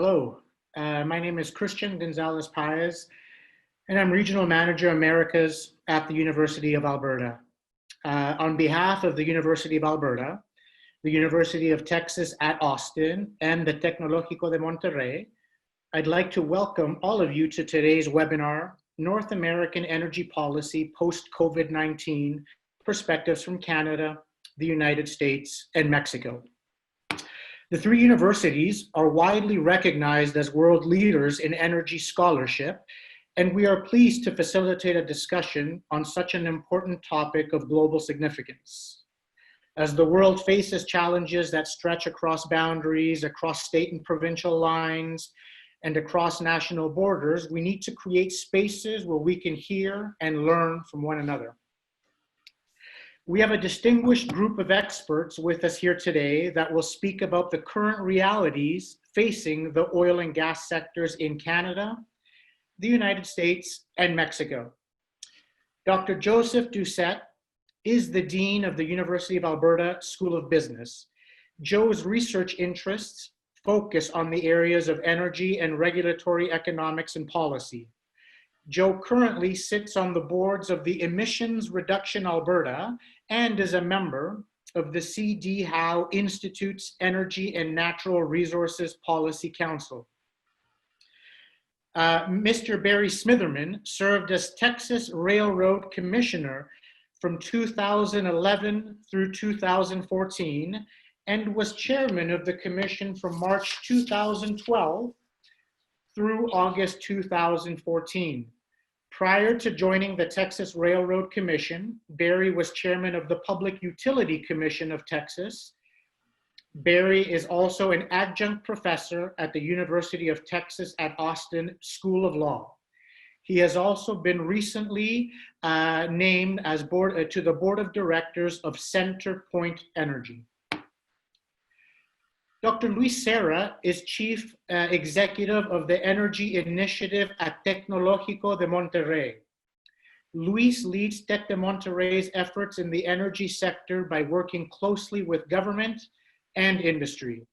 Hello, my name is Christian Gonzalez Paez, and I'm Regional Manager Americas at the University of Alberta. On behalf of the University of Alberta, the University of Texas at Austin, and the Tecnológico de Monterrey, I'd like to welcome all of you to today's webinar, North American Energy Policy Post-COVID-19, Perspectives from Canada, the United States, and Mexico. The three universities are widely recognized as world leaders in energy scholarship, and we are pleased to facilitate a discussion on such an important topic of global significance. As the world faces challenges that stretch across boundaries, across state and provincial lines, and across national borders, we need to create spaces where we can hear and learn from one another. We have a distinguished group of experts with us here today that will speak about the current realities facing the oil and gas sectors in Canada, the United States, and Mexico. Dr. Joseph Doucette is the Dean of the University of Alberta School of Business. Joe's research interests focus on the areas of energy and regulatory economics and policy. Joe currently sits on the boards of the Emissions Reduction Alberta and is a member of the C.D. Howe Institute's Energy and Natural Resources Policy Council. Mr. Barry Smitherman served as Texas Railroad Commissioner from 2011 through 2014 and was chairman of the commission from March 2012 through August 2014. Prior to joining the Texas Railroad Commission, Barry was chairman of the Public Utility Commission of Texas. Barry is also an adjunct professor at the University of Texas at Austin School of Law. He has also been recently named as to the board of directors of CenterPoint Energy. Dr. Luis Serra is Chief Executive of the Energy Initiative at Tecnológico de Monterrey. Luis leads Tec de Monterrey's efforts in the energy sector by working closely with government and industry.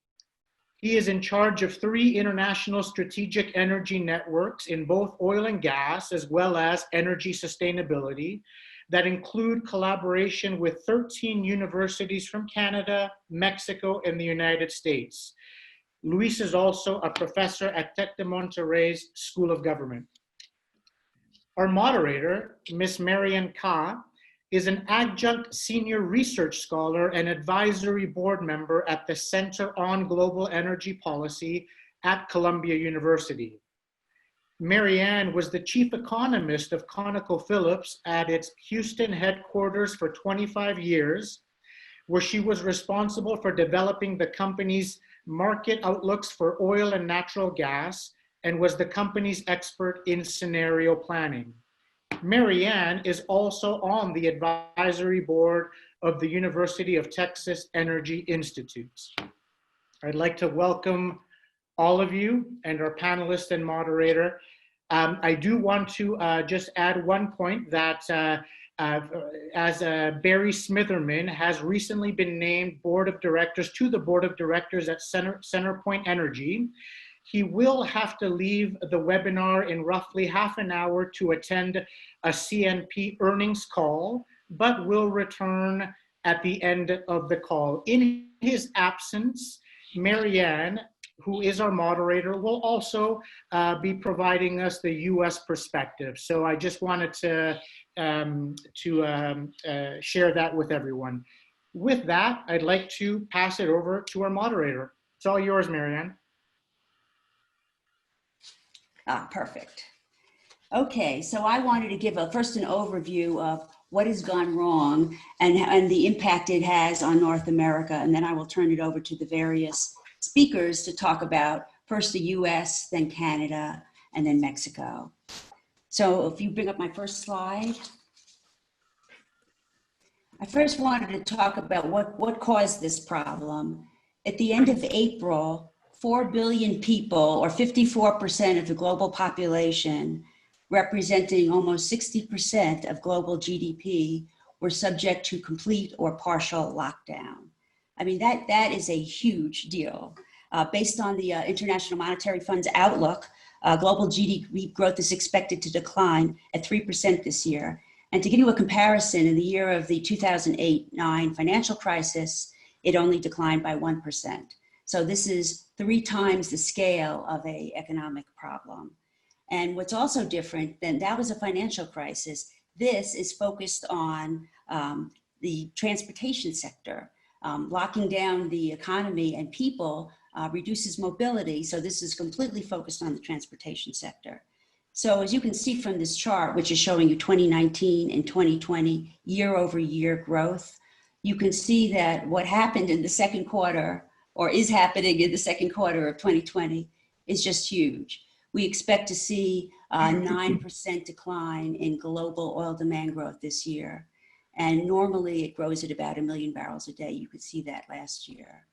He is in charge of 3 international strategic energy networks in both oil and gas, as well as energy sustainability, that include collaboration with 13 universities from Canada, Mexico, and the United States. Luis is also a professor at Tec de Monterrey's School of Government. Our moderator, Ms. Marianne Ka, is an adjunct senior research scholar and advisory board member at the Center on Global Energy Policy at Columbia University. Marianne was the chief economist of ConocoPhillips at its Houston headquarters for 25 years, where she was responsible for developing the company's market outlooks for oil and natural gas and was the company's expert in scenario planning. Marianne is also on the advisory board of the University of Texas Energy Institute. I'd like to welcome all of you and our panelist and moderator. I do want to just add one point that as Barry Smitherman has recently been named board of directors to the board of directors at CenterPoint Energy, he will have to leave the webinar in roughly half an hour to attend a CNP earnings call, but will return at the end of the call. In his absence, Marianne, who is our moderator, will also be providing us the U.S. perspective. So I just wanted to share that with everyone. With that, I'd like to pass it over to our moderator. It's all yours, Marianne. Perfect. Okay, so I wanted to give first an overview of what has gone wrong and the impact it has on North America, and then I will turn it over to the various speakers to talk about first the US, then Canada, and then Mexico. So if you bring up my first slide. I first wanted to talk about what caused this problem. At the end of April, 4 billion people, or 54% of the global population, representing almost 60% of global GDP, were subject to complete or partial lockdown. I mean, that is a huge deal. Based on the International Monetary Fund's outlook, global GDP growth is expected to decline at 3% this year. And to give you a comparison, in the year of the 2008-9 financial crisis, it only declined by 1%. So this is 3 times the scale of an economic problem. And what's also different than that was a financial crisis. This is focused on the transportation sector. Locking down the economy and people reduces mobility. So this is completely focused on the transportation sector. So as you can see from this chart, which is showing you 2019 and 2020 year-over-year growth, you can see that what happened in the second quarter, or is happening in the second quarter of 2020, is just huge. We expect to see a 9% decline in global oil demand growth this year. And normally it grows at about 1 million barrels a day. You could see that last year.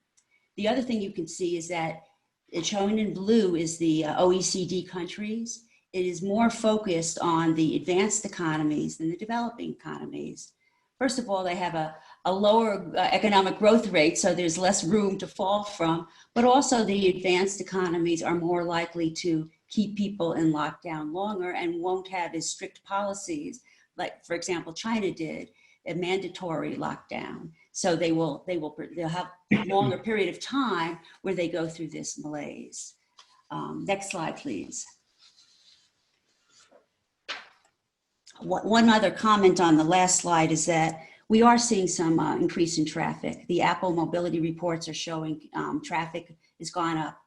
The other thing you can see is that it's shown in blue is the OECD countries. It is more focused on the advanced economies than the developing economies. First of all, they have a lower economic growth rate, so there's less room to fall from, but also the advanced economies are more likely to keep people in lockdown longer and won't have as strict policies, like, for example, China did, a mandatory lockdown. So they'll have a longer period of time where they go through this malaise. Next slide, please. One other comment on the last slide is that we are seeing some increase in traffic. The Apple mobility reports are showing traffic has gone up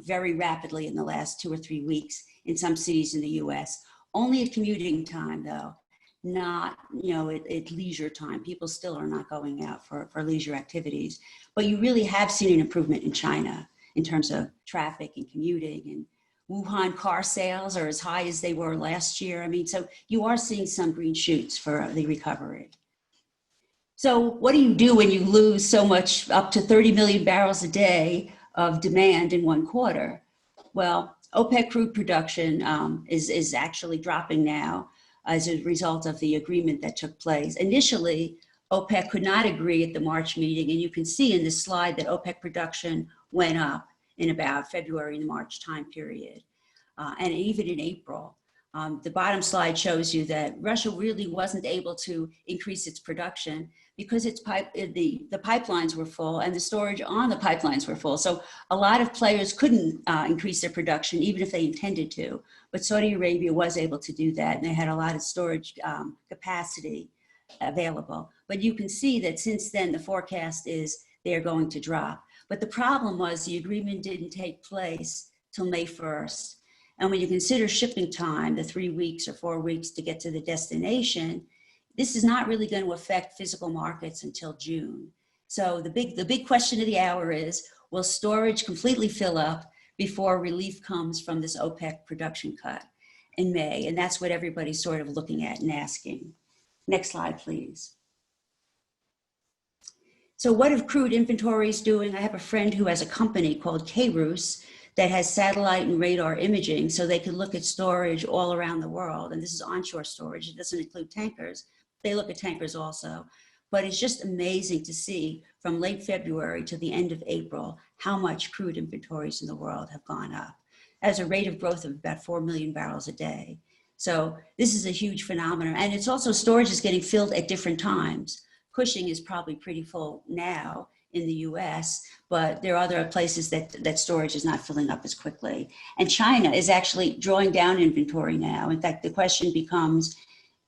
very rapidly in the last 2 or 3 weeks in some cities in the US. Only at commuting time though, not at leisure time. People still are not going out for leisure activities. But you really have seen an improvement in China in terms of traffic and commuting, and Wuhan car sales are as high as they were last year. I mean, so you are seeing some green shoots for the recovery. So what do you do when you lose so much, up to 30 million barrels a day of demand in 1 quarter? Well, OPEC crude production is actually dropping now as a result of the agreement that took place. Initially, OPEC could not agree at the March meeting, and you can see in this slide that OPEC production went up in about February and March time period. And even in April. The bottom slide shows you that Russia really wasn't able to increase its production because the pipelines were full and the storage on the pipelines were full. So a lot of players couldn't increase their production even if they intended to. But Saudi Arabia was able to do that, and they had a lot of storage capacity available. But you can see that since then the forecast is they're going to drop. But the problem was the agreement didn't take place till May 1st. And when you consider shipping time, the 3 weeks or 4 weeks to get to the destination, this is not really going to affect physical markets until June. So the big question of the hour is, will storage completely fill up before relief comes from this OPEC production cut in May? And that's what everybody's sort of looking at and asking. Next slide, please. So what are crude inventories doing? I have a friend who has a company called KRUS that has satellite and radar imaging, so they can look at storage all around the world. And this is onshore storage. It doesn't include tankers. They look at tankers also. But it's just amazing to see from late February to the end of April how much crude inventories in the world have gone up as a rate of growth of about 4 million barrels a day. So this is a huge phenomenon. And it's also storage is getting filled at different times. Cushing is probably pretty full now in the US, but there are other places that storage is not filling up as quickly. And China is actually drawing down inventory now. In fact, the question becomes,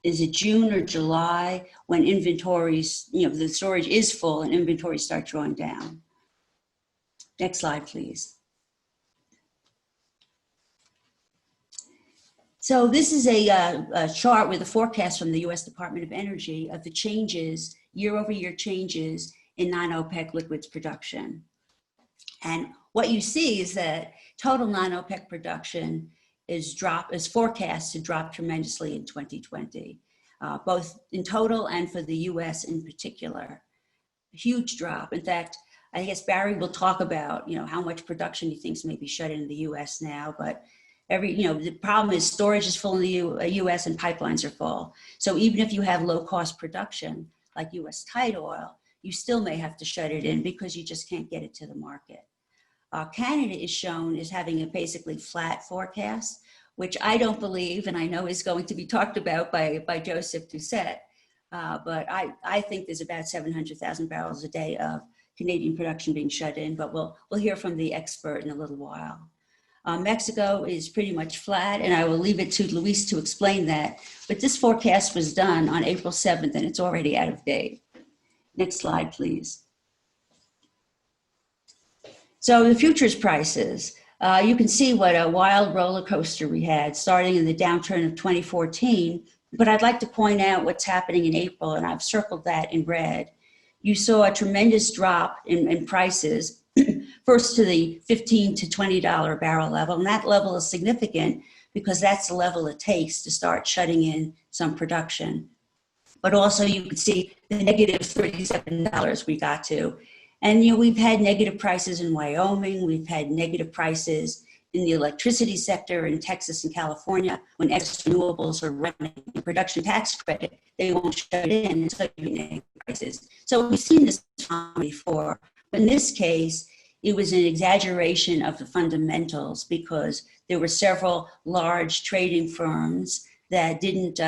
is it June or July when inventories, the storage is full and inventories start drawing down? Next slide, please. So this is a chart with a forecast from the US Department of Energy of the changes, year-over-year changes in non-OPEC liquids production. And what you see is that total non-OPEC production is forecast to drop tremendously in 2020, both in total and for the US in particular. A huge drop. In fact, I guess Barry will talk about how much production he thinks may be shut in the US now, but the problem is storage is full in the US and pipelines are full. So even if you have low cost production like US tight oil, you still may have to shut it in because you just can't get it to the market. Canada is shown as having a basically flat forecast, which I don't believe, and I know is going to be talked about by Joseph Doucette. But I think there's about 700,000 barrels a day of Canadian production being shut in, but we'll hear from the expert in a little while. Mexico is pretty much flat, and I will leave it to Luis to explain that. But this forecast was done on April 7th, and it's already out of date. Next slide, please. So the futures prices, you can see what a wild roller coaster we had starting in the downturn of 2014. But I'd like to point out what's happening in April, and I've circled that in red. You saw a tremendous drop in prices, first to the $15 to $20 a barrel level. And that level is significant because that's the level it takes to start shutting in some production. But also you can see the negative $37 we got to. And we've had negative prices in Wyoming. We've had negative prices in the electricity sector in Texas and California. When excess renewables are running a production tax credit, they won't shut it in until you get negative prices. So we've seen this before. But in this case, it was an exaggeration of the fundamentals because there were several large trading firms that didn't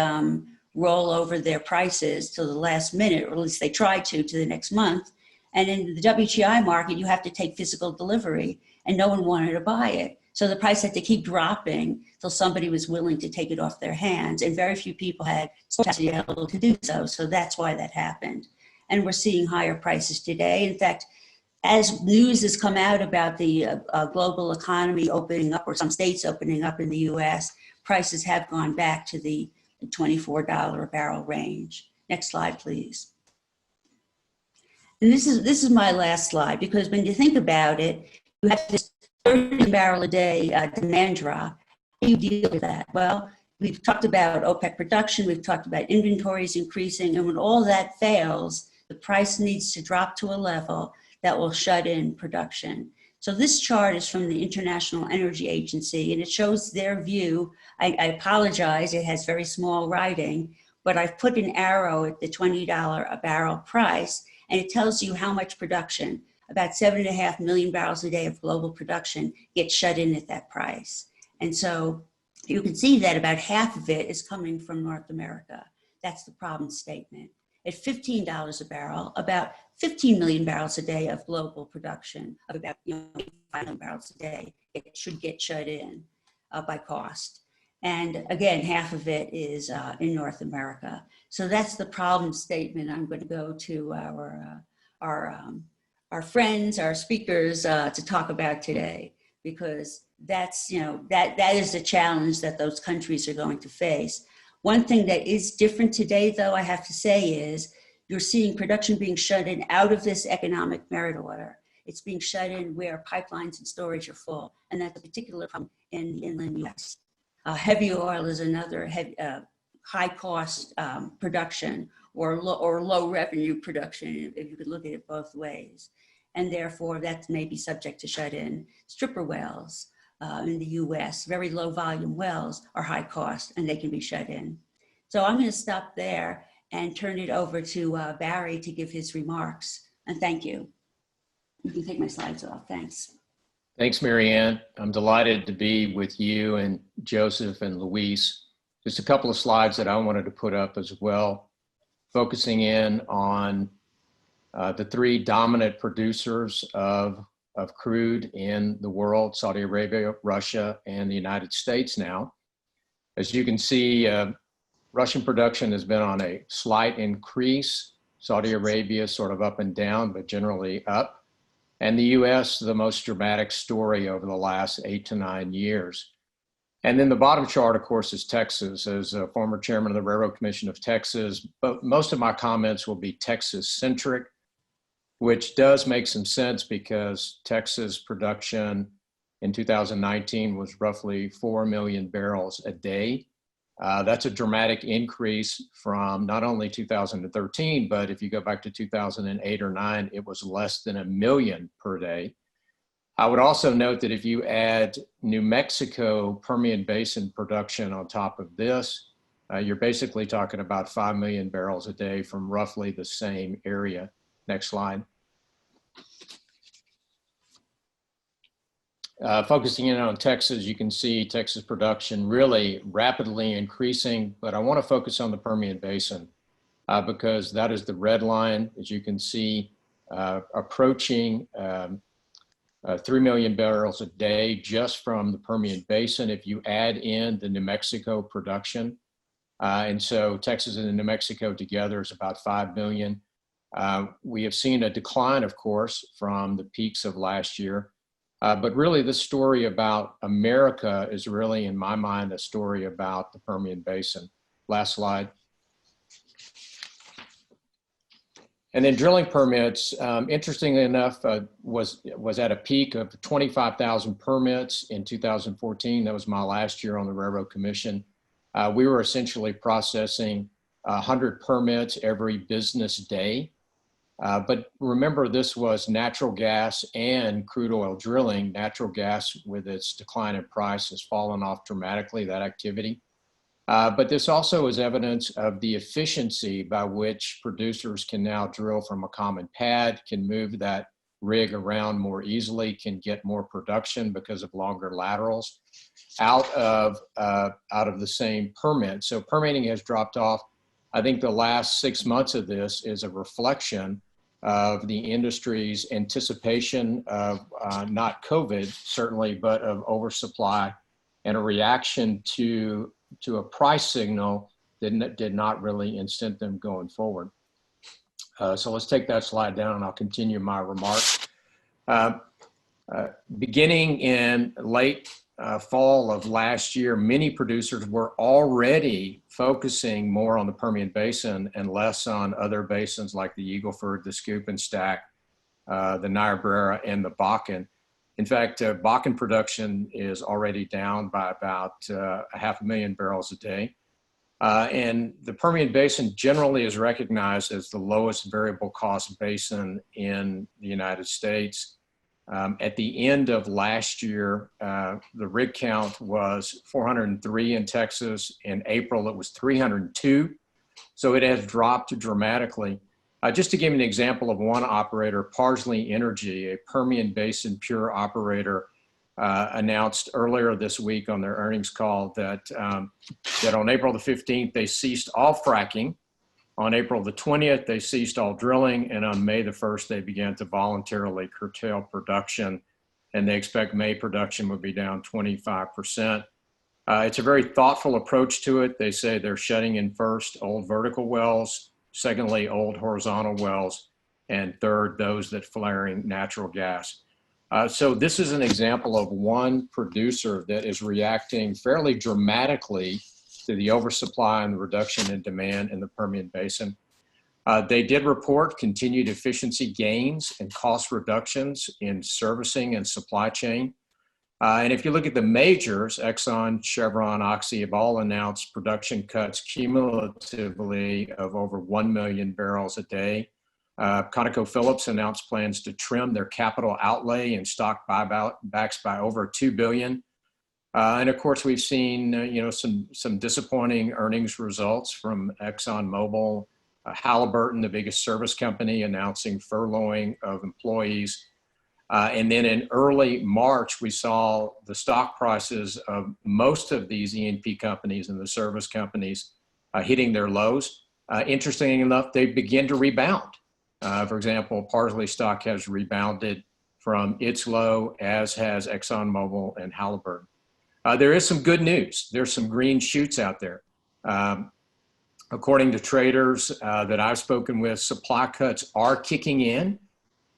roll over their prices till the last minute, or at least they tried to the next month. And in the WTI market, you have to take physical delivery, and no one wanted to buy it. So the price had to keep dropping till somebody was willing to take it off their hands, and very few people had capacity available to do so. So that's why that happened. And we're seeing higher prices today. In fact, as news has come out about the global economy opening up, or some states opening up in the US, prices have gone back to the $24 a barrel range. Next slide, please. And this is my last slide, because when you think about it, you have this 30 barrel a day demand drop. How do you deal with that? Well, we've talked about OPEC production, we've talked about inventories increasing, and when all that fails, the price needs to drop to a level that will shut in production. So this chart is from the International Energy Agency, and it shows their view. I apologize, it has very small writing, but I've put an arrow at the $20 a barrel price, and it tells you how much production, about 7.5 million barrels a day of global production, gets shut in at that price. And so you can see that about half of it is coming from North America. That's the problem statement. At $15 a barrel, about 15 million barrels a day of global production of about 5 million barrels a day, it should get shut in by cost. And again, half of it is in North America. So that's the problem statement. I'm going to go to our friends, our speakers to talk about today, because that's, that is the challenge that those countries are going to face. One thing that is different today, though, I have to say, is you're seeing production being shut in out of this economic merit order. It's being shut in where pipelines and storage are full, and that's a particular problem in the inland US. Heavy oil is another high-cost production or low revenue production, if you could look at it both ways. And therefore, that may be subject to shut-in. Stripper wells in the US, very low volume wells, are high cost, and they can be shut in. So I'm going to stop there and turn it over to Barry to give his remarks. And thank you. You can take my slides off. Thanks. Thanks, Marianne. I'm delighted to be with you and Joseph and Luis. Just a couple of slides that I wanted to put up as well, focusing in on the three dominant producers of crude in the world: Saudi Arabia, Russia, and the United States now. As you can see, Russian production has been on a slight increase. Saudi Arabia sort of up and down, but generally up. And the US, the most dramatic story over the last 8 to 9 years. And then the bottom chart, of course, is Texas. As a former chairman of the Railroad Commission of Texas, but most of my comments will be Texas-centric, which does make some sense because Texas production in 2019 was roughly 4 million barrels a day. That's a dramatic increase from not only 2013, but if you go back to 2008 or 9, it was less than 1 million per day. I would also note that if you add New Mexico Permian Basin production on top of this, you're basically talking about 5 million barrels a day from roughly the same area. Next slide. Focusing in on Texas, you can see Texas production really rapidly increasing, but I want to focus on the Permian Basin because that is the red line, as you can see, approaching 3 million barrels a day just from the Permian Basin if you add in the New Mexico production. And so Texas and New Mexico together is about 5 million. We have seen a decline, of course, from the peaks of last year. But really, the story about America is really, in my mind, a story about the Permian Basin. Last slide. And then drilling permits, interestingly enough, was at a peak of 25,000 permits in 2014. That was my last year on the Railroad Commission. We were essentially processing 100 permits every business day. But remember, this was natural gas and crude oil drilling. Natural gas, with its decline in price, has fallen off dramatically, that activity. But this also is evidence of the efficiency by which producers can now drill from a common pad, can move that rig around more easily, can get more production because of longer laterals out of the same permit. So permitting has dropped off. I think the last 6 months of this is a reflection of the industry's anticipation of not COVID, certainly, but of oversupply and a reaction to a price signal that did not really incent them going forward. So let's take that slide down and I'll continue my remarks. Beginning in late fall of last year, many producers were already focusing more on the Permian Basin and less on other basins like the Eagle Ford, the Scoop and Stack, the Niobrara, and the Bakken. In fact, Bakken production is already down by about 500,000 barrels a day. And the Permian Basin generally is recognized as the lowest variable cost basin in the United States. At the end of last year, the rig count was 403 in Texas. In April, it was 302. So it has dropped dramatically. Just to give you an example of one operator, Parsley Energy, a Permian Basin pure operator, announced earlier this week on their earnings call that on April the 15th, they ceased all fracking. On April the 20th, they ceased all drilling. And on May the 1st, they began to voluntarily curtail production. And they expect May production would be down 25%. It's a very thoughtful approach to it. They say they're shutting in first old vertical wells, secondly, old horizontal wells, and third, those that flaring natural gas. So this is an example of one producer that is reacting fairly dramatically to the oversupply and the reduction in demand in the Permian Basin. They did report continued efficiency gains and cost reductions in servicing and supply chain. And if you look at the majors, Exxon, Chevron, Oxy have all announced production cuts cumulatively of over 1 million barrels a day. ConocoPhillips announced plans to trim their capital outlay and stock buybacks by over $2 billion. And of course, we've seen some disappointing earnings results from ExxonMobil, Halliburton, the biggest service company, announcing furloughing of employees. And then in early March, we saw the stock prices of most of these E&P companies and the service companies hitting their lows. Interestingly enough, they begin to rebound. For example, Parsley stock has rebounded from its low, as has ExxonMobil and Halliburton. There is some good news. There's some green shoots out there. According to traders that I've spoken with, supply cuts are kicking in.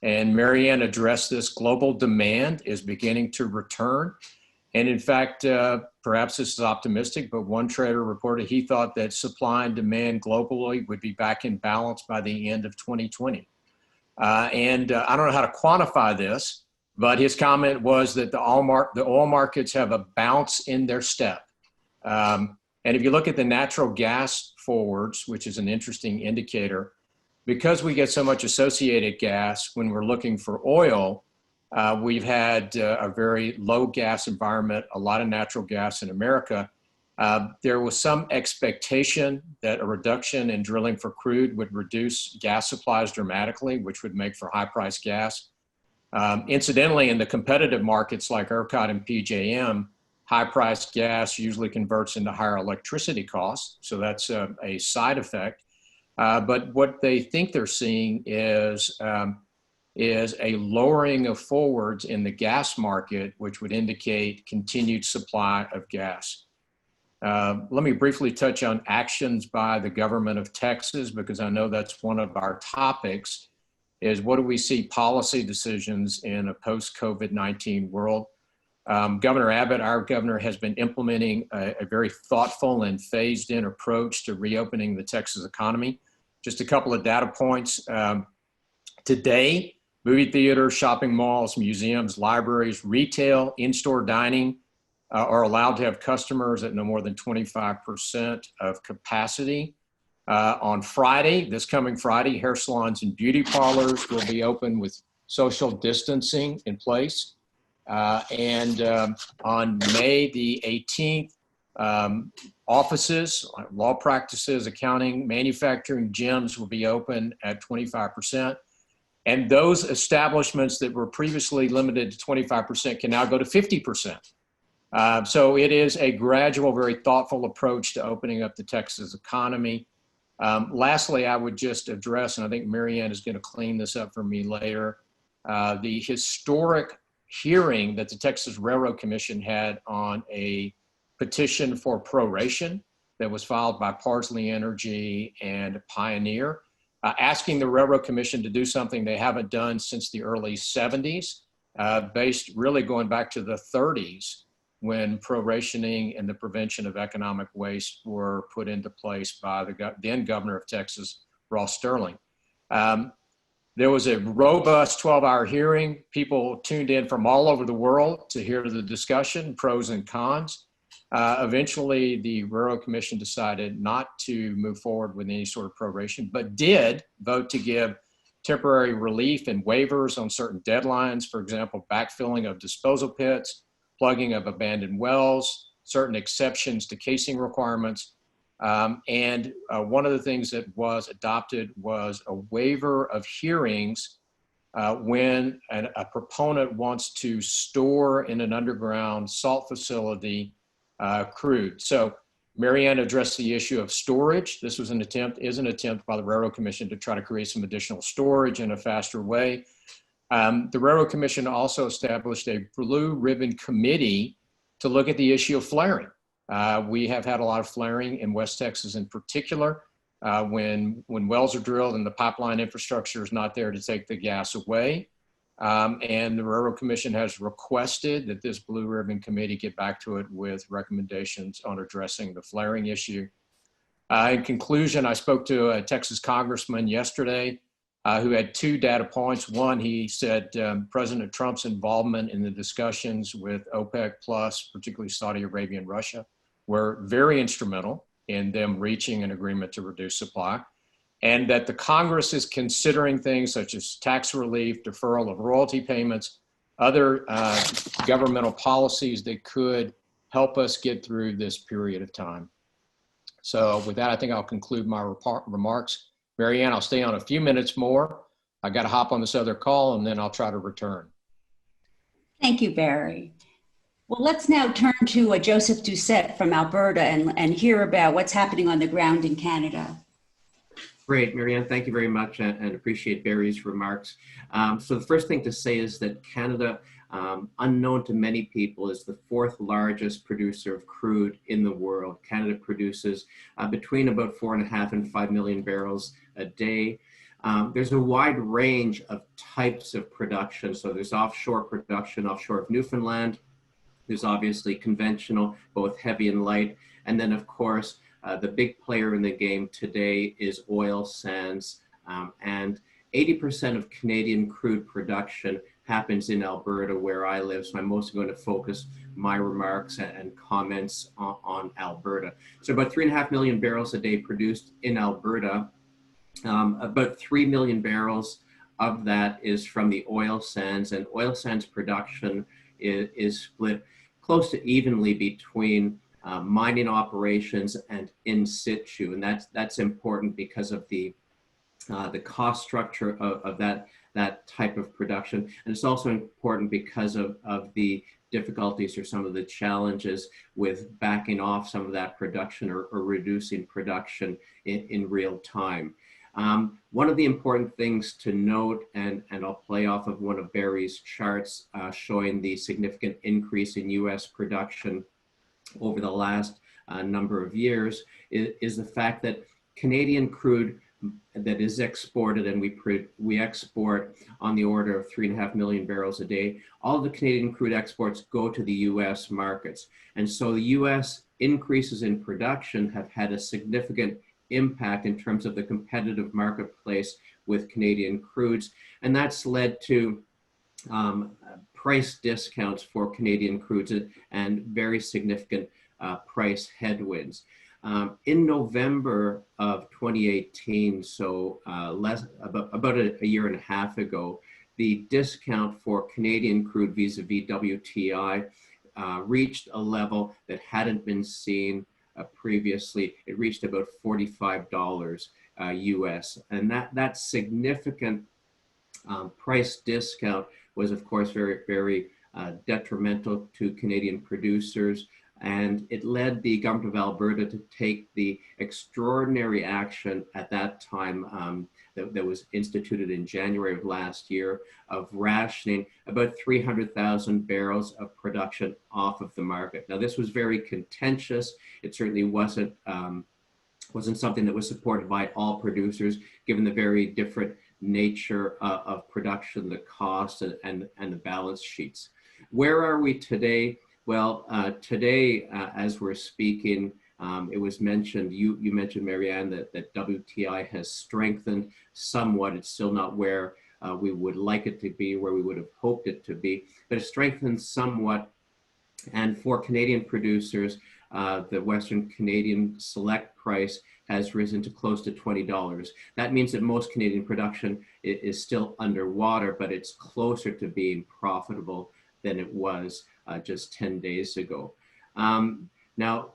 And Marianne addressed this. Global demand is beginning to return. And in fact, perhaps this is optimistic, but one trader reported he thought that supply and demand globally would be back in balance by the end of 2020. And I don't know how to quantify this, but his comment was that the oil markets have a bounce in their step. And if you look at the natural gas forwards, which is an interesting indicator, because we get so much associated gas when we're looking for oil, we've had a very low gas environment, a lot of natural gas in America. There was some expectation that a reduction in drilling for crude would reduce gas supplies dramatically, which would make for high-priced gas. Incidentally, in the competitive markets like ERCOT and PJM, high-priced gas usually converts into higher electricity costs, so that's a side effect. But what they think they're seeing is a lowering of forwards in the gas market, which would indicate continued supply of gas. Let me briefly touch on actions by the government of Texas, because I know that's one of our topics, is what do we see policy decisions in a post-COVID-19 world? Governor Abbott, our governor, has been implementing a very thoughtful and phased-in approach to reopening the Texas economy. Just a couple of data points. Today, movie theaters, shopping malls, museums, libraries, retail, in-store dining are allowed to have customers at no more than 25% of capacity. On Friday, this coming Friday, hair salons and beauty parlors will be open with social distancing in place. And on May the 18th, offices, law practices, accounting, manufacturing, gyms will be open at 25%. And those establishments that were previously limited to 25% can now go to 50%. So it is a gradual, very thoughtful approach to opening up the Texas economy. Lastly, I would just address, and I think Marianne is going to clean this up for me later, the historic hearing that the Texas Railroad Commission had on a petition for proration that was filed by Parsley Energy and Pioneer, asking the Railroad Commission to do something they haven't done since the early 70s, based really going back to the 30s, when prorationing and the prevention of economic waste were put into place by the then governor of Texas, Ross Sterling. There was a robust 12-hour hearing. People tuned in from all over the world to hear the discussion, pros and cons. Eventually, the Railroad Commission decided not to move forward with any sort of proration, but did vote to give temporary relief and waivers on certain deadlines, for example, backfilling of disposal pits, plugging of abandoned wells, certain exceptions to casing requirements. And one of the things that was adopted was a waiver of hearings when a proponent wants to store in an underground salt facility crude. So Marianne addressed the issue of storage. This was an attempt by the Railroad Commission to try to create some additional storage in a faster way. The Railroad Commission also established a blue ribbon committee to look at the issue of flaring. We have had a lot of flaring in West Texas in particular, when wells are drilled and the pipeline infrastructure is not there to take the gas away. And the Railroad Commission has requested that this blue ribbon committee get back to it with recommendations on addressing the flaring issue. In conclusion, I spoke to a Texas congressman yesterday who had two data points. One, he said President Trump's involvement in the discussions with OPEC plus, particularly Saudi Arabia and Russia, were very instrumental in them reaching an agreement to reduce supply, and that the Congress is considering things such as tax relief, deferral of royalty payments, other governmental policies that could help us get through this period of time. So with that, I think I'll conclude my remarks. Marianne, I'll stay on a few minutes more. I got to hop on this other call and then I'll try to return. Thank you, Barry. Well, let's now turn to Joseph Doucette from Alberta and hear about what's happening on the ground in Canada. Great, Marianne, thank you very much and appreciate Barry's remarks. So the first thing to say is that Canada, unknown to many people, is the fourth largest producer of crude in the world. Canada produces between about 4.5 and 5 million barrels a day. There's a wide range of types of production. So there's offshore production, offshore of Newfoundland. There's obviously conventional, both heavy and light. And then of course, the big player in the game today is oil sands. And 80% of Canadian crude production happens in Alberta, where I live. So I'm mostly going to focus my remarks and comments on Alberta. So about 3.5 million barrels a day produced in Alberta. About 3 million barrels of that is from the oil sands, and oil sands production is split close to evenly between mining operations and in situ. And that's important because of the cost structure of that type of production. And it's also important because of the difficulties or some of the challenges with backing off some of that production or reducing production in real time. One of the important things to note, and I'll play off of one of Barry's charts showing the significant increase in US production over the last number of years, is the fact that Canadian crude that is exported, and we export on the order of 3.5 million barrels a day. All of the Canadian crude exports go to the US markets. And so the US increases in production have had a significant impact in terms of the competitive marketplace with Canadian crudes. And that's led to price discounts for Canadian crudes and very significant price headwinds. In November of 2018, so about a year and a half ago, the discount for Canadian crude vis-a-vis WTI reached a level that hadn't been seen previously. It reached about $45 US, and that significant price discount was, of course, very, very detrimental to Canadian producers. And it led the government of Alberta to take the extraordinary action at that time that was instituted in January of last year of rationing about 300,000 barrels of production off of the market. Now, this was very contentious. It certainly wasn't something that was supported by all producers, given the very different nature of production, the cost, and the balance sheets. Where are we today? Well, today, as we're speaking, it was mentioned, you mentioned, Marianne, that WTI has strengthened somewhat. It's still not where we would like it to be, where we would have hoped it to be, but it strengthened somewhat. And for Canadian producers, the Western Canadian select price has risen to close to $20. That means that most Canadian production is still underwater, but it's closer to being profitable than it was just 10 days ago. Now,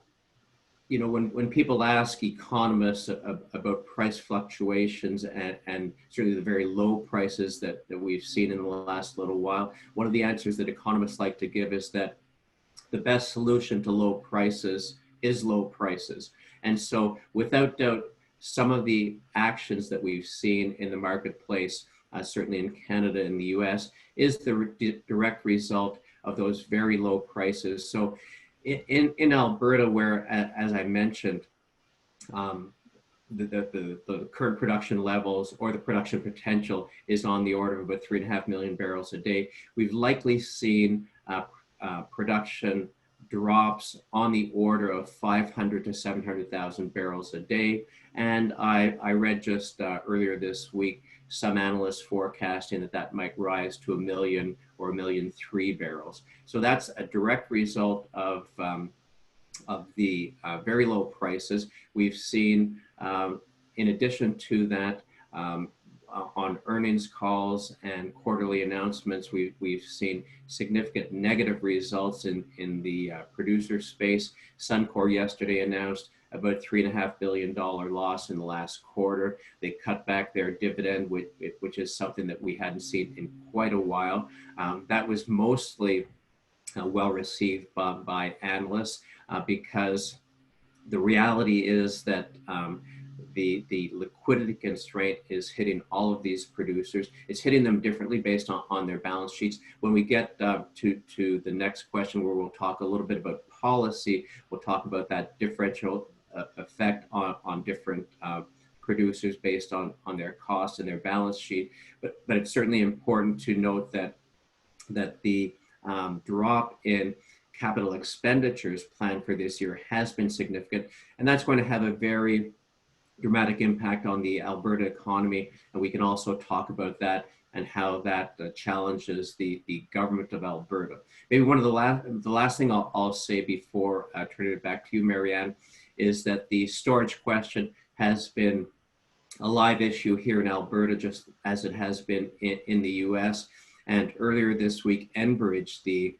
you know, when people ask economists about price fluctuations and certainly the very low prices that we've seen in the last little while, one of the answers that economists like to give is that the best solution to low prices is low prices. And so without doubt, some of the actions that we've seen in the marketplace, certainly in Canada and the US, is the direct result of those very low prices. So in Alberta, where, as I mentioned, the current production levels or the production potential is on the order of about 3.5 million barrels a day, we've likely seen production drops on the order of 500 to 700,000 barrels a day. And I read just earlier this week some analysts forecasting that might rise to 1 million or 1.3 million barrels. So that's a direct result of the very low prices. We've seen, in addition to that, on earnings calls and quarterly announcements, we've seen significant negative results in the producer space. Suncor yesterday announced about $3.5 billion loss in the last quarter. They cut back their dividend, which is something that we hadn't seen in quite a while. That was mostly well received by analysts because the reality is that the liquidity constraint is hitting all of these producers. It's hitting them differently based on their balance sheets. When we get to the next question, where we'll talk a little bit about policy, we'll talk about that differential effect on different producers based on their costs and their balance sheet. But it's certainly important to note that the drop in capital expenditures planned for this year has been significant, and that's going to have a very dramatic impact on the Alberta economy. And we can also talk about that and how that challenges the government of Alberta. Maybe one of the last thing I'll say before turning it back to you, Marianne, is that the storage question has been a live issue here in Alberta, just as it has been in the US. And earlier this week, Enbridge, the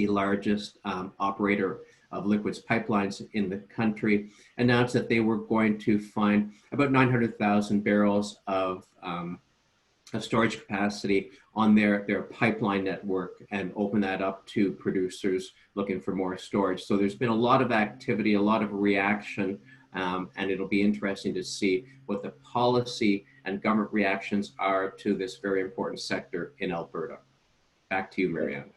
largest operator of liquids pipelines in the country, announced that they were going to find about 900,000 barrels of of storage capacity on their pipeline network and open that up to producers looking for more storage. So there's been a lot of activity, a lot of reaction, and it'll be interesting to see what the policy and government reactions are to this very important sector in Alberta. Back to you, Marianne.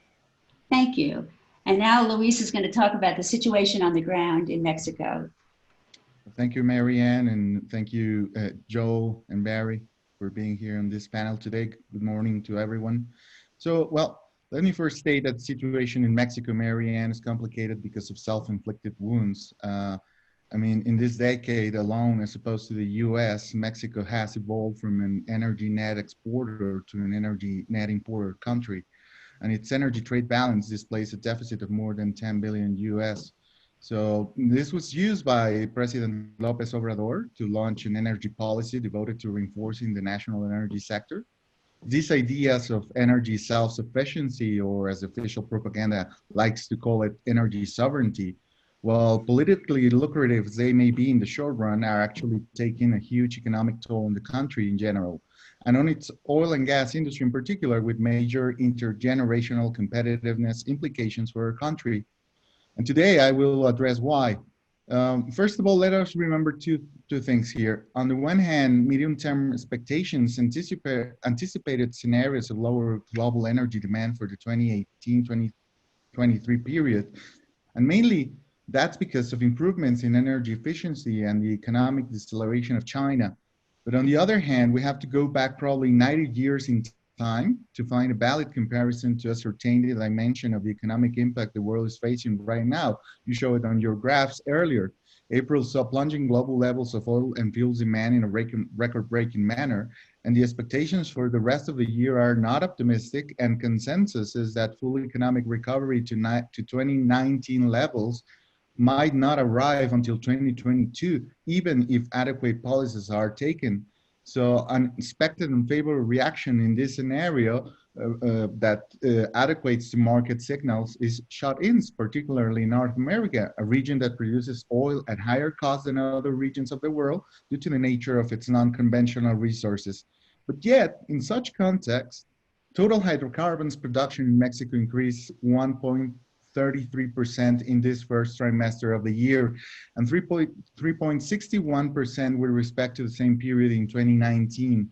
Thank you. And now Luis is going to talk about the situation on the ground in Mexico. Thank you, Marianne, and thank you, Joel and Barry, for being here on this panel today. Good morning to everyone. So, well, let me first state that the situation in Mexico, Marianne, is complicated because of self-inflicted wounds. I mean, in this decade alone, as opposed to the US, Mexico has evolved from an energy net exporter to an energy net importer country. And its energy trade balance displays a deficit of more than 10 billion US. So this was used by President López Obrador to launch an energy policy devoted to reinforcing the national energy sector. These ideas of energy self-sufficiency, or as official propaganda likes to call it, energy sovereignty, while politically lucrative as they may be in the short run, are actually taking a huge economic toll on the country in general, and on its oil and gas industry in particular, with major intergenerational competitiveness implications for our country. And today I will address why. First of all, let us remember two things here. On the one hand, medium-term expectations anticipated scenarios of lower global energy demand for the 2018-2023 period. And mainly, that's because of improvements in energy efficiency and the economic deceleration of China. But on the other hand, we have to go back probably 90 years in time to find a valid comparison to ascertain the dimension of the economic impact the world is facing right now. You show it on your graphs earlier. April saw plunging global levels of oil and fuels demand in a record-breaking manner, and the expectations for the rest of the year are not optimistic, and consensus is that full economic recovery to 2019 levels might not arrive until 2022, even if adequate policies are taken. So an expected and favorable reaction in this scenario that adequates to market signals is shut-ins, particularly in North America, a region that produces oil at higher cost than other regions of the world due to the nature of its non-conventional resources. But yet, in such context, total hydrocarbons production in Mexico increased 1.33% in this first trimester of the year, and 3.61% with respect to the same period in 2019.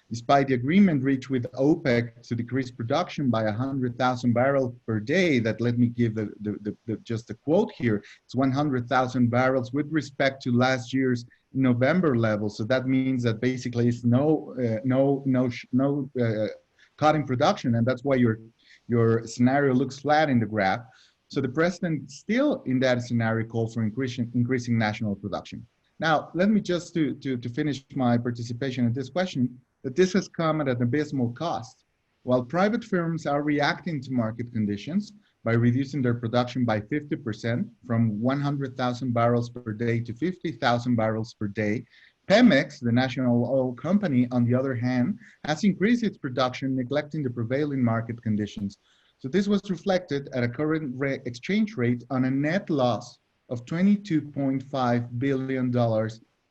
Despite the agreement reached with OPEC to decrease production by 100,000 barrels per day, that let me give just a quote here, it's 100,000 barrels with respect to last year's November level. So that means that basically it's no cut in production, and that's why your scenario looks flat in the graph. So the president still in that scenario calls for increasing national production. Now, let me just to finish my participation in this question, that this has come at an abysmal cost. While private firms are reacting to market conditions by reducing their production by 50% from 100,000 barrels per day to 50,000 barrels per day, Pemex, the national oil company, on the other hand, has increased its production, neglecting the prevailing market conditions. So this was reflected at a current exchange rate on a net loss of $22.5 billion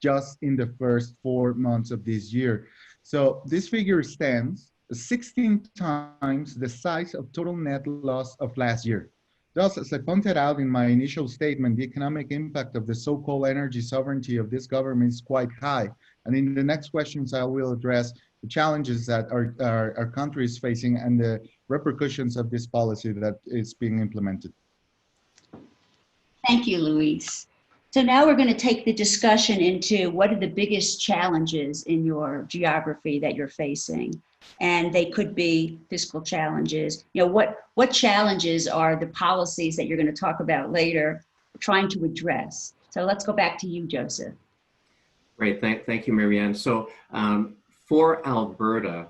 just in the first 4 months of this year. So this figure stands 16 times the size of total net loss of last year. Thus, as I pointed out in my initial statement, the economic impact of the so-called energy sovereignty of this government is quite high. And in the next questions, I will address the challenges that our country is facing and the repercussions of this policy that is being implemented. Thank you, Luis. So now we're going to take the discussion into what are the biggest challenges in your geography that you're facing. And they could be fiscal challenges. You know, what challenges are the policies that you're going to talk about later trying to address? So let's go back to you, Joseph. Great, thank you, Marianne. So for Alberta,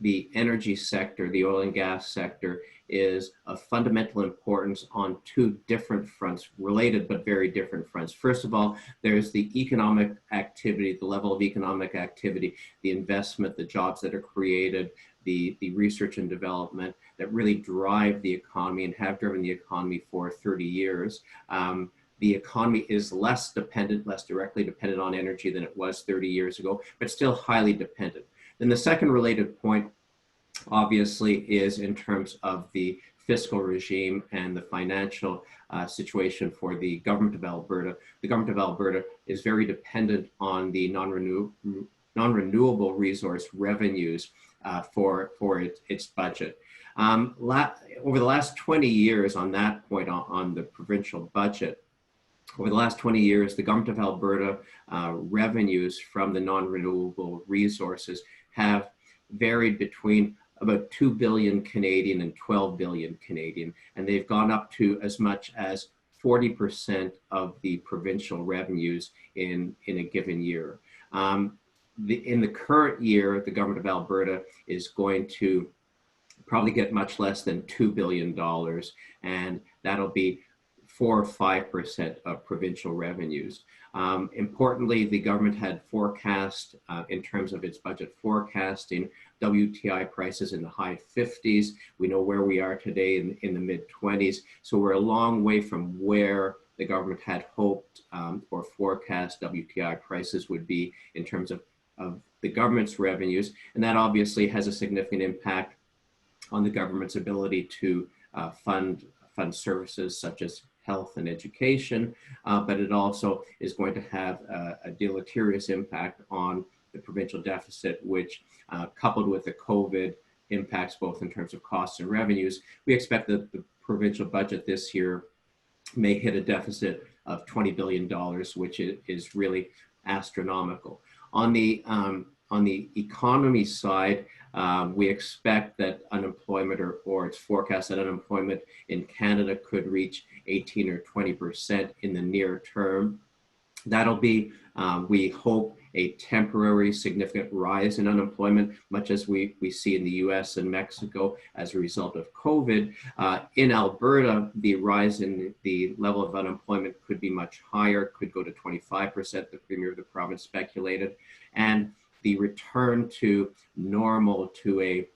the energy sector, the oil and gas sector, is of fundamental importance on two different fronts, related but very different fronts. First of all, there's the economic activity, the level of economic activity, the investment, the jobs that are created, the research and development that really drive the economy and have driven the economy for 30 years. The economy is less directly dependent on energy than it was 30 years ago, but still highly dependent. Then the second related point, obviously, is in terms of the fiscal regime and the financial situation for the government of Alberta. The government of Alberta is very dependent on the non-renewable resource revenues for its budget. Over the last 20 years, on that point, on the provincial budget, over the last 20 years, the government of Alberta revenues from the non-renewable resources have varied between about 2 billion Canadian and 12 billion Canadian, and they've gone up to as much as 40% of the provincial revenues in a given year. In the current year, the government of Alberta is going to probably get much less than $2 billion, and that'll be 4 or 5% of provincial revenues. Importantly, the government had forecast, in terms of its budget forecasting, WTI prices in the high 50s. We know where we are today in the mid 20s. So we're a long way from where the government had hoped or forecast WTI prices would be in terms of the government's revenues. And that obviously has a significant impact on the government's ability to fund services such as health and education, but it also is going to have a deleterious impact on the provincial deficit, which coupled with the COVID impacts both in terms of costs and revenues. We expect that the provincial budget this year may hit a deficit of $20 billion, which is really astronomical. On the economy side, we expect that unemployment, or it's forecast that unemployment in Canada could reach 18 or 20% in the near term. That'll be, we hope, a temporary significant rise in unemployment, much as we see in the US and Mexico as a result of COVID. In Alberta, the rise in the level of unemployment could be much higher, could go to 25%, the Premier of the province speculated. And the return to normal, to a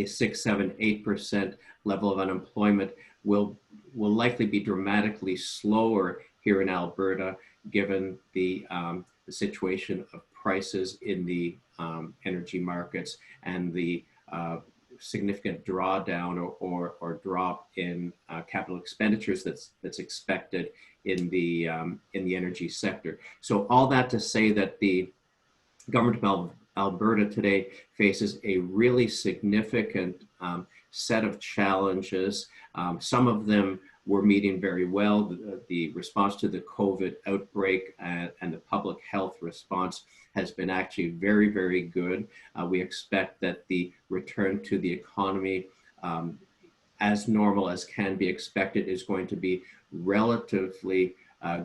6, 7, 8% level of unemployment will likely be dramatically slower here in Alberta, given the situation of prices in the energy markets and the significant drawdown or drop in capital expenditures that's expected in the energy sector. So all that to say that the government of Alberta today faces a really significant set of challenges. Some of them we're meeting very well. The response to the COVID outbreak and the public health response has been actually very, very good. We expect that the return to the economy, as normal as can be expected, is going to be relatively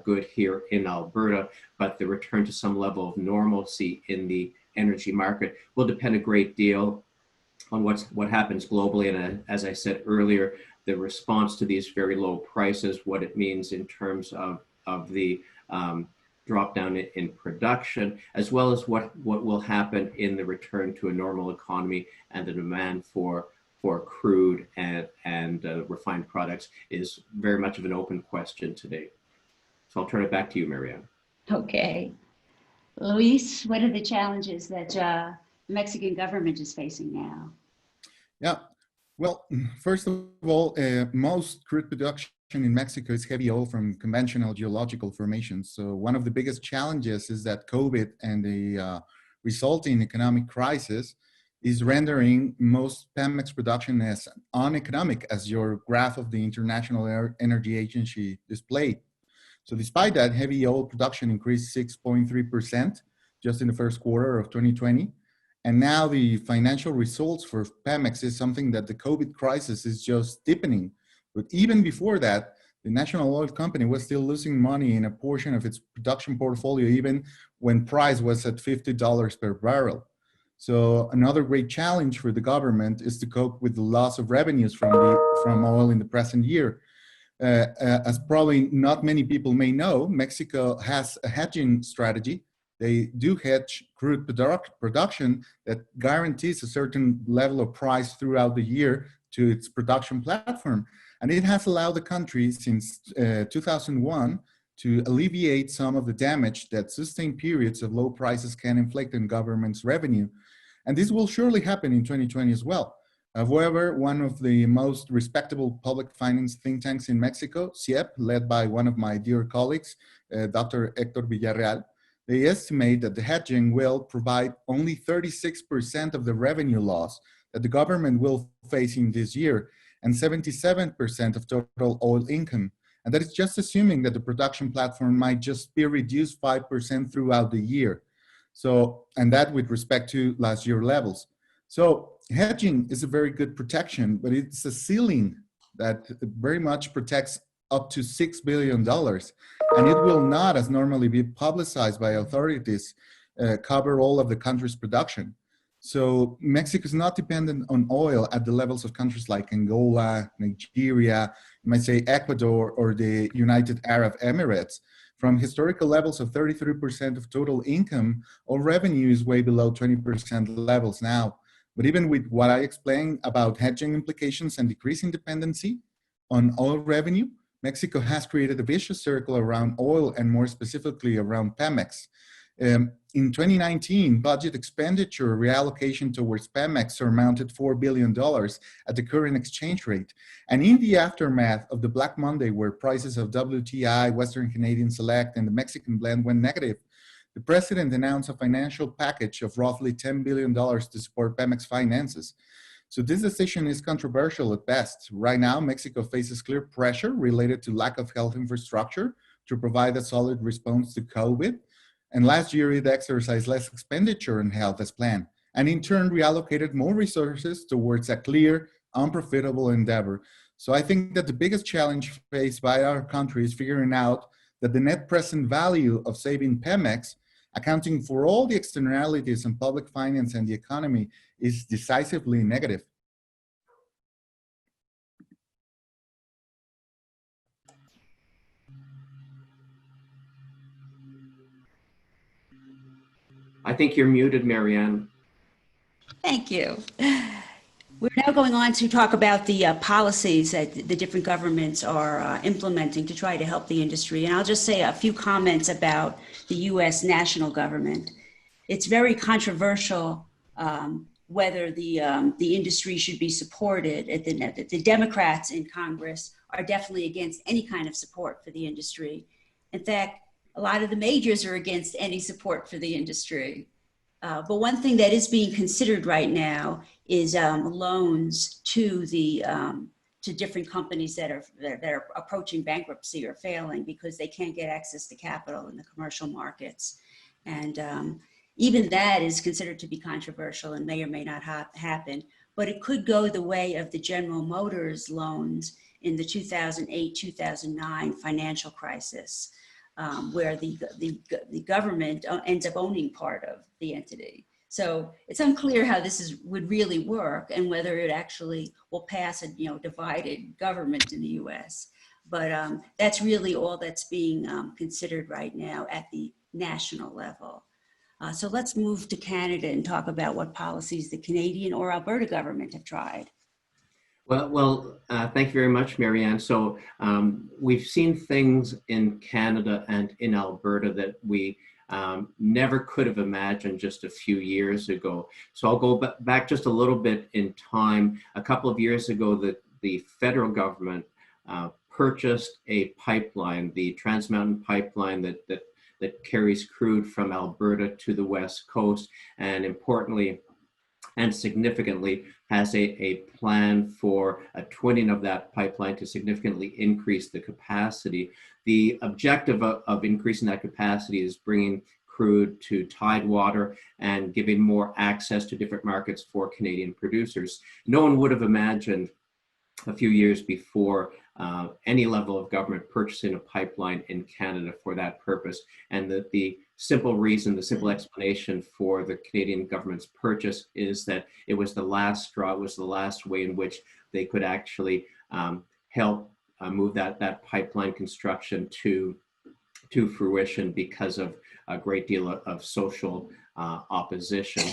good here in Alberta, but the return to some level of normalcy in the energy market will depend a great deal on what happens globally. And as I said earlier, the response to these very low prices, what it means in terms of the drop down in production, as well as what will happen in the return to a normal economy and the demand for crude and refined products, is very much of an open question today. So I'll turn it back to you, Marianne. Okay. Luis, what are the challenges that the Mexican government is facing now? Yeah, well, first of all, most crude production in Mexico is heavy oil from conventional geological formations. So one of the biggest challenges is that COVID and the resulting economic crisis is rendering most Pemex production as uneconomic, as your graph of the International Energy Agency displayed. So despite that, heavy oil production increased 6.3% just in the first quarter of 2020. And now the financial results for Pemex is something that the COVID crisis is just deepening. But even before that, the national oil company was still losing money in a portion of its production portfolio, even when price was at $50 per barrel. So another great challenge for the government is to cope with the loss of revenues from oil in the present year. As probably not many people may know, Mexico has a hedging strategy. They do hedge crude production that guarantees a certain level of price throughout the year to its production platform. And it has allowed the country since 2001 to alleviate some of the damage that sustained periods of low prices can inflict on government's revenue. And this will surely happen in 2020 as well. However, one of the most respectable public finance think tanks in Mexico, CIEP, led by one of my dear colleagues, Dr. Hector Villarreal, they estimate that the hedging will provide only 36% of the revenue loss that the government will face in this year, and 77% of total oil income. And that is just assuming that the production platform might just be reduced 5% throughout the year. So, and that with respect to last year levels. So hedging is a very good protection, but it's a ceiling that very much protects up to $6 billion. And it will not, as normally be publicized by authorities, cover all of the country's production. So Mexico is not dependent on oil at the levels of countries like Angola, Nigeria, you might say Ecuador, or the United Arab Emirates. From historical levels of 33% of total income, our revenue is way below 20% levels now. But even with what I explained about hedging implications and decreasing dependency on oil revenue, Mexico has created a vicious circle around oil and more specifically around Pemex. In 2019, budget expenditure reallocation towards Pemex surmounted $4 billion at the current exchange rate. And in the aftermath of the Black Monday, where prices of WTI, Western Canadian Select, and the Mexican blend went negative, the president announced a financial package of roughly $10 billion to support Pemex finances. So this decision is controversial at best. Right now, Mexico faces clear pressure related to lack of health infrastructure to provide a solid response to COVID. And last year, it exercised less expenditure on health as planned, and in turn reallocated more resources towards a clear, unprofitable endeavor. So I think that the biggest challenge faced by our country is figuring out that the net present value of saving Pemex, accounting for all the externalities in public finance and the economy, is decisively negative. I think you're muted, Marianne. Thank you. We're now going on to talk about the policies that the different governments are implementing to try to help the industry. And I'll just say a few comments about the U.S. national government. It's very controversial whether the industry should be supported. The Democrats in Congress are definitely against any kind of support for the industry. In fact, a lot of the majors are against any support for the industry. But one thing that is being considered right now is loans to different companies that are approaching bankruptcy or failing because they can't get access to capital in the commercial markets. And even that is considered to be controversial and may or may not happen. But it could go the way of the General Motors loans in the 2008-2009 financial crisis. Where the government ends up owning part of the entity. So it's unclear how this would really work and whether it actually will pass a divided government in the U.S. But that's really all that's being considered right now at the national level. So let's move to Canada and talk about what policies the Canadian or Alberta government have tried. Well, thank you very much, Marianne. So we've seen things in Canada and in Alberta that we never could have imagined just a few years ago. So I'll go back just a little bit in time. A couple of years ago, the federal government purchased a pipeline, the Trans Mountain Pipeline that carries crude from Alberta to the West Coast, and importantly, and significantly has a plan for a twinning of that pipeline to significantly increase the capacity. The objective of increasing that capacity is bringing crude to tidewater and giving more access to different markets for Canadian producers. No one would have imagined a few years before any level of government purchasing a pipeline in Canada for that purpose. And the simple reason, the simple explanation for the Canadian government's purchase is that it was the last straw, it was the last way in which they could actually help move that pipeline construction to fruition because of a great deal of social opposition.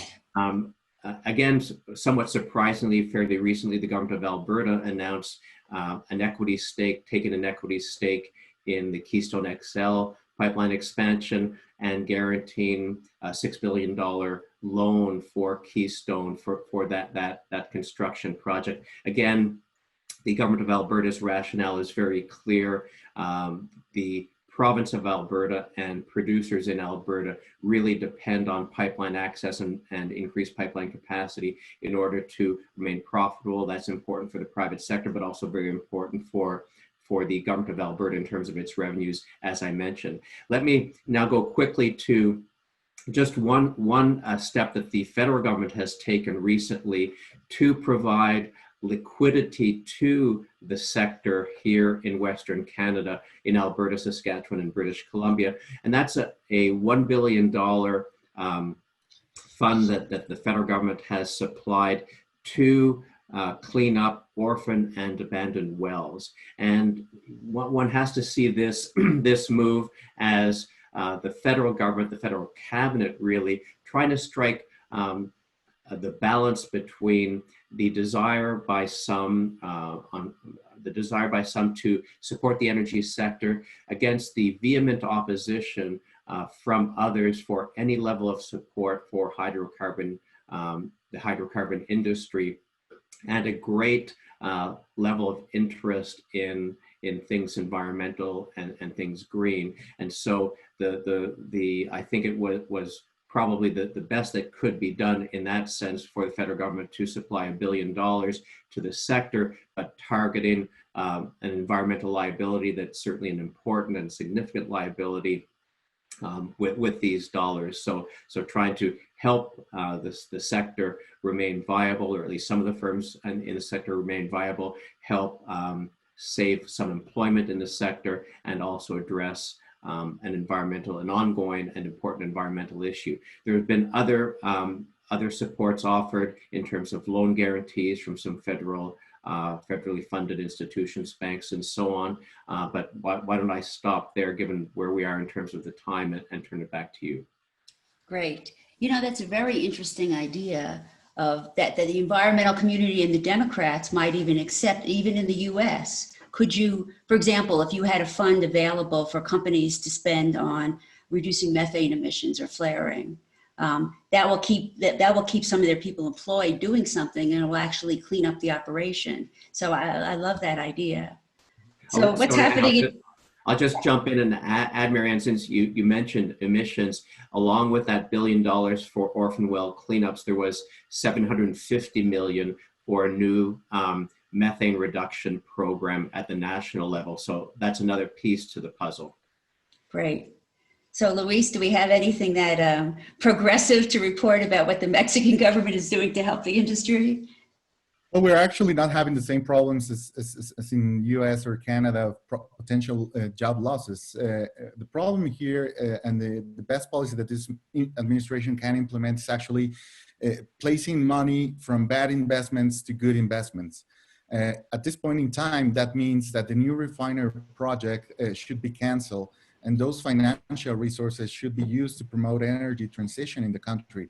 Again, somewhat surprisingly, fairly recently, the government of Alberta announced taking an equity stake in the Keystone XL pipeline expansion and guaranteeing a $6 billion loan for Keystone for that construction project. Again, the government of Alberta's rationale is very clear. The province of Alberta and producers in Alberta really depend on pipeline access and increased pipeline capacity in order to remain profitable. That's important for the private sector, but also very important for the government of Alberta in terms of its revenues, as I mentioned. Let me now go quickly to just one step that the federal government has taken recently to provide liquidity to the sector here in Western Canada, in Alberta, Saskatchewan, and British Columbia. And that's a $1 billion fund that the federal government has supplied to clean up orphan and abandoned wells. And one has to see this, this move as the federal government, the federal cabinet really trying to strike the balance between the desire by some to support the energy sector against the vehement opposition from others for any level of support for hydrocarbon, the hydrocarbon industry, and a great level of interest in things environmental and things green. And so I think it was probably the best that could be done in that sense for the federal government to supply $1 billion to the sector, but targeting an environmental liability that's certainly an important and significant liability with these dollars. So trying to help the sector remain viable, or at least some of the firms in the sector remain viable, help save some employment in the sector, and also address an ongoing and important environmental issue. There have been other supports offered in terms of loan guarantees from some federally funded institutions, banks, and so on. But why don't I stop there, given where we are in terms of the time, and turn it back to you. Great. You know, that's a very interesting idea of that the environmental community and the Democrats might even accept, even in the US. Could you, for example, if you had a fund available for companies to spend on reducing methane emissions or flaring, that will keep some of their people employed doing something, and it will actually clean up the operation. So I love that idea. So what's happening? I'll just jump in and add, Marianne, since you mentioned emissions, along with that $1 billion for orphan well cleanups, there was $750 million for a new methane reduction program at the national level. So that's another piece to the puzzle. Great. So Luis, do we have anything that progressive to report about what the Mexican government is doing to help the industry? Well, we're actually not having the same problems as in US or Canada of potential job losses. The problem here and the best policy that this administration can implement is actually placing money from bad investments to good investments. At this point in time, that means that the new refiner project should be canceled, and those financial resources should be used to promote energy transition in the country.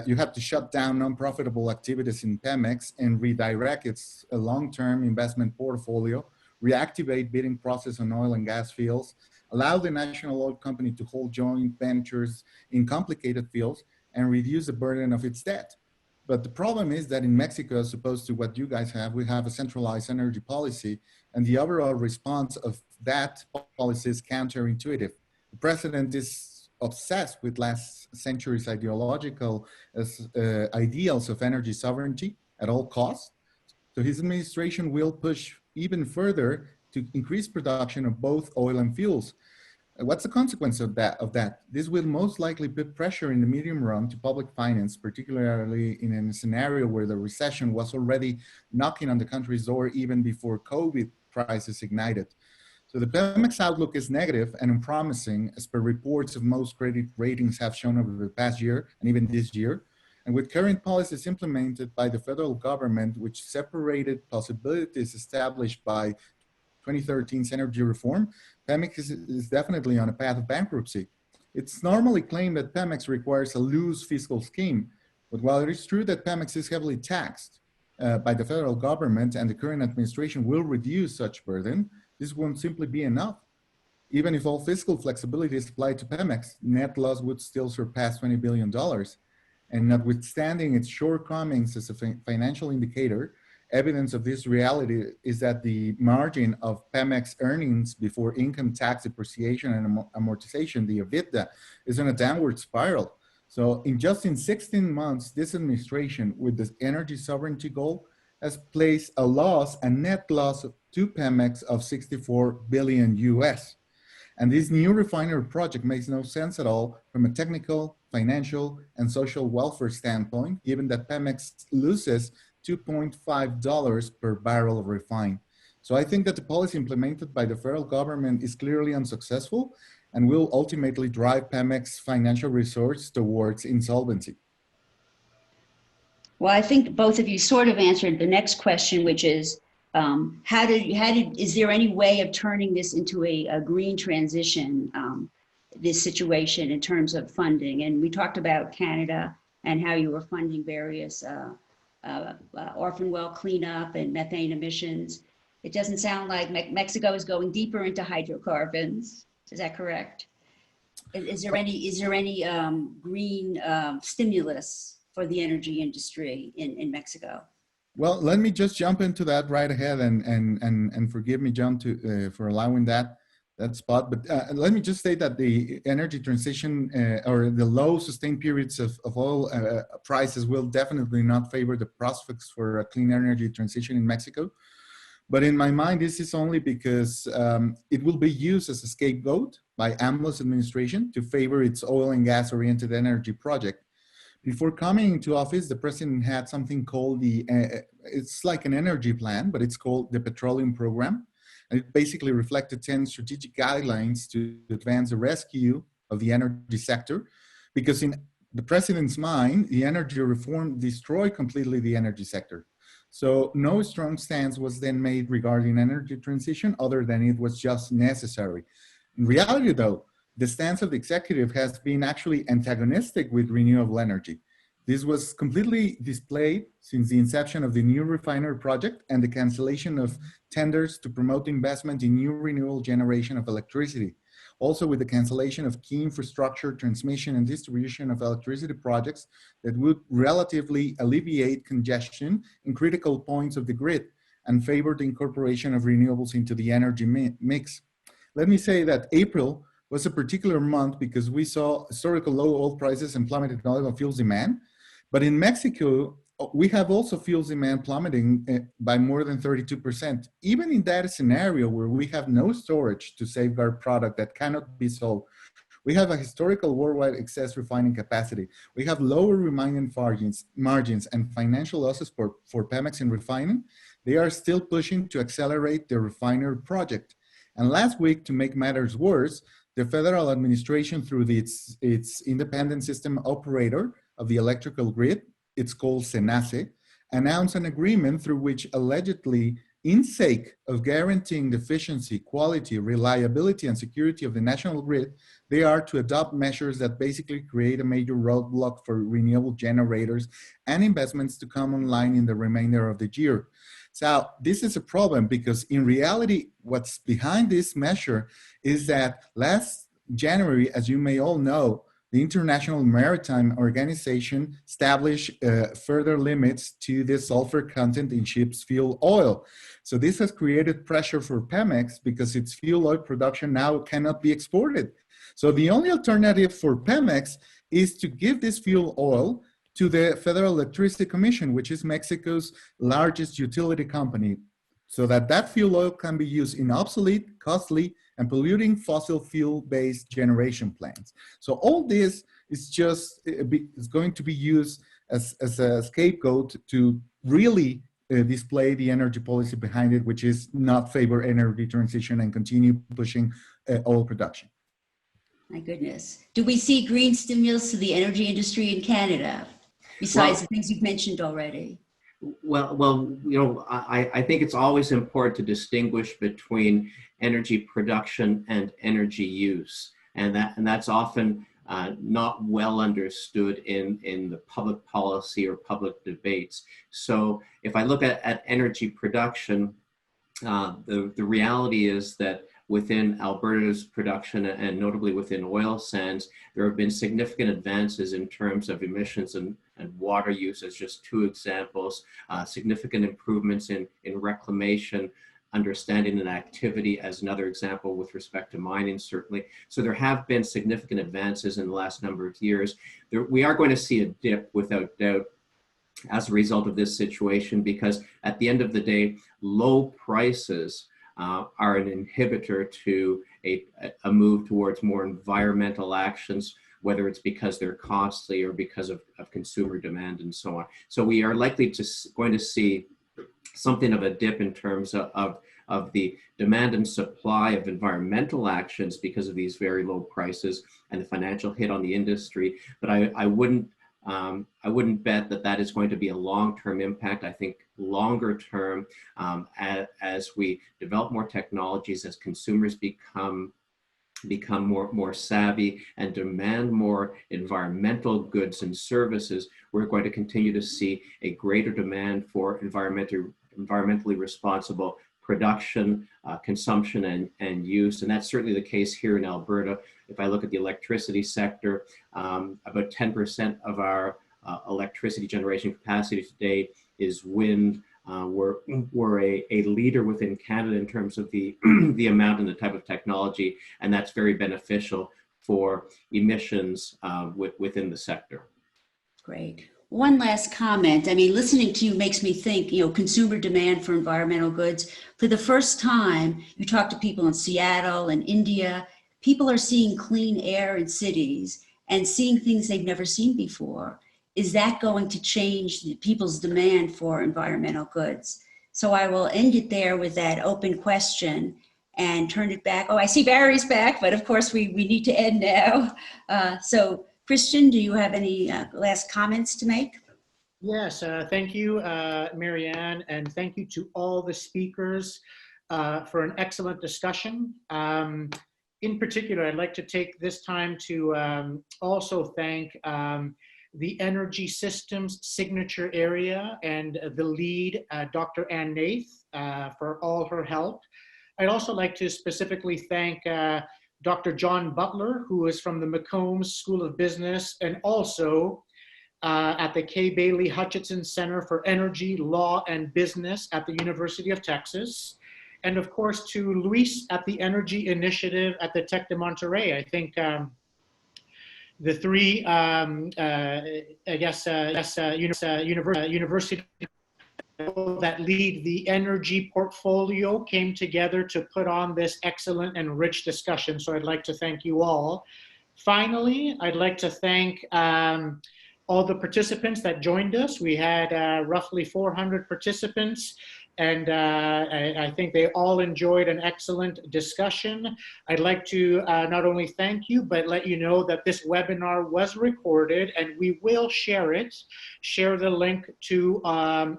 You have to shut down non-profitable activities in Pemex and redirect its long-term investment portfolio, reactivate bidding process on oil and gas fields, allow the national oil company to hold joint ventures in complicated fields, and reduce the burden of its debt. But the problem is that in Mexico, as opposed to what you guys have, we have a centralized energy policy, and the overall response of that policy is counterintuitive. The president is obsessed with last century's ideological ideals of energy sovereignty at all costs. So his administration will push even further to increase production of both oil and fuels. What's the consequence of that? This will most likely put pressure in the medium run to public finance, particularly in a scenario where the recession was already knocking on the country's door even before COVID crisis ignited. So the Pemex outlook is negative and unpromising, as per reports of most credit ratings have shown over the past year and even this year. And with current policies implemented by the federal government, which separated possibilities established by 2013's energy reform, Pemex is definitely on a path of bankruptcy. It's normally claimed that Pemex requires a loose fiscal scheme, but while it is true that Pemex is heavily taxed by the federal government and the current administration will reduce such burden, this won't simply be enough. Even if all fiscal flexibility is applied to Pemex, net loss would still surpass $20 billion. And notwithstanding its shortcomings as a financial indicator, evidence of this reality is that the margin of Pemex earnings before income tax depreciation and amortization, the EBITDA, is on a downward spiral. So in 16 months, this administration with the energy sovereignty goal has placed a net loss to Pemex of 64 billion US. And this new refinery project makes no sense at all from a technical, financial, and social welfare standpoint, given that Pemex loses $2.5 per barrel of refined. So I think that the policy implemented by the federal government is clearly unsuccessful and will ultimately drive Pemex financial resource towards insolvency. Well, I think both of you sort of answered the next question, which is, is there any way of turning this into a green transition, this situation in terms of funding? And we talked about Canada and how you were funding various orphan well cleanup and methane emissions. It doesn't sound like Mexico is going deeper into hydrocarbons. Is that correct? Is there any green stimulus for the energy industry in Mexico? Well, let me just jump into that right ahead, and forgive me, John, for allowing that spot. But let me just say that the energy transition or the low sustained periods of oil prices will definitely not favor the prospects for a clean energy transition in Mexico. But in my mind, this is only because it will be used as a scapegoat by AMLO's administration to favor its oil and gas oriented energy project. Before coming into office, the president had something called it's like an energy plan, but it's called the Petroleum Program. And it basically reflected 10 strategic guidelines to advance the rescue of the energy sector. Because in the president's mind, the energy reform destroyed completely the energy sector. So no strong stance was then made regarding energy transition other than it was just necessary. In reality, though, the stance of the executive has been actually antagonistic with renewable energy. This was completely displayed since the inception of the new refinery project and the cancellation of tenders to promote investment in new renewable generation of electricity. Also with the cancellation of key infrastructure, transmission and distribution of electricity projects that would relatively alleviate congestion in critical points of the grid and favor the incorporation of renewables into the energy mix. Let me say that April was a particular month because we saw historical low oil prices and plummeted oil and fuels demand. But in Mexico, we have also fuels demand plummeting by more than 32%. Even in that scenario where we have no storage to safeguard product that cannot be sold, we have a historical worldwide excess refining capacity. We have lower refining margins and financial losses for Pemex in refining. They are still pushing to accelerate the refinery project. And last week, to make matters worse, the federal administration, through its independent system operator of the electrical grid, it's called SENACE, announced an agreement through which allegedly, in sake of guaranteeing the efficiency, quality, reliability, and security of the national grid, they are to adopt measures that basically create a major roadblock for renewable generators and investments to come online in the remainder of the year. So this is a problem because in reality, what's behind this measure is that last January, as you may all know, the International Maritime Organization established further limits to the sulfur content in ships' fuel oil. So this has created pressure for Pemex because its fuel oil production now cannot be exported. So the only alternative for Pemex is to give this fuel oil to the Federal Electricity Commission, which is Mexico's largest utility company, so that fuel oil can be used in obsolete, costly, and polluting fossil fuel-based generation plants. So all this is is going to be used as a scapegoat to really display the energy policy behind it, which is not favor energy transition and continue pushing oil production. My goodness. Do we see green stimulus to the energy industry in Canada, besides the things you've mentioned already? Well, you know, I think it's always important to distinguish between energy production and energy use, and that's often not well understood in the public policy or public debates. So if I look at energy production, the reality is that within Alberta's production and notably within oil sands, there have been significant advances in terms of emissions and water use as just two examples, significant improvements in reclamation, understanding and activity as another example with respect to mining, certainly. So there have been significant advances in the last number of years. We are going to see a dip without doubt as a result of this situation, because at the end of the day, low prices are an inhibitor to a move towards more environmental actions, whether it's because they're costly or because of consumer demand and so on. So we are likely going to see something of a dip in terms of the demand and supply of environmental actions because of these very low prices and the financial hit on the industry. But I wouldn't bet that is going to be a long-term impact. I think longer term, as we develop more technologies, as consumers become more savvy and demand more environmental goods and services, we're going to continue to see a greater demand for environmentally responsible production, consumption, and use. And that's certainly the case here in Alberta. If I look at the electricity sector, about 10% of our electricity generation capacity today is wind. We're a leader within Canada in terms of the amount and the type of technology, and that's very beneficial for emissions within the sector. Great. One last comment. I mean, listening to you makes me think, consumer demand for environmental goods. For the first time, you talk to people in Seattle and India, people are seeing clean air in cities and seeing things they've never seen before. Is that going to change people's demand for environmental goods? So I will end it there with that open question and turn it back. Oh, I see Barry's back, but of course we need to end now. So Christian, do you have any last comments to make? Yes, thank you, Marianne, and thank you to all the speakers for an excellent discussion. In particular, I'd like to take this time to also thank the Energy Systems Signature Area and the lead, Dr. Ann Nath, for all her help. I'd also like to specifically thank Dr. John Butler, who is from the McCombs School of Business and also at the Kay Bailey Hutchinson Center for Energy, Law, and Business at the University of Texas. And of course to Luis at the Energy Initiative at the Tec de Monterrey. I think the three, university that lead the energy portfolio came together to put on this excellent and rich discussion. So I'd like to thank you all. Finally, I'd like to thank all the participants that joined us. We had roughly 400 participants, and I think they all enjoyed an excellent discussion. I'd like to not only thank you, but let you know that this webinar was recorded and we will share the link to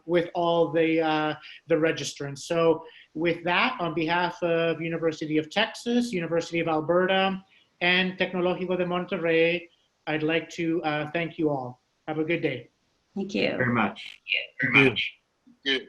with all the registrants. So with that, on behalf of University of Texas, University of Alberta, and Tecnológico de Monterrey, I'd like to thank you all. Have a good day. Thank you. Very much. Thank you.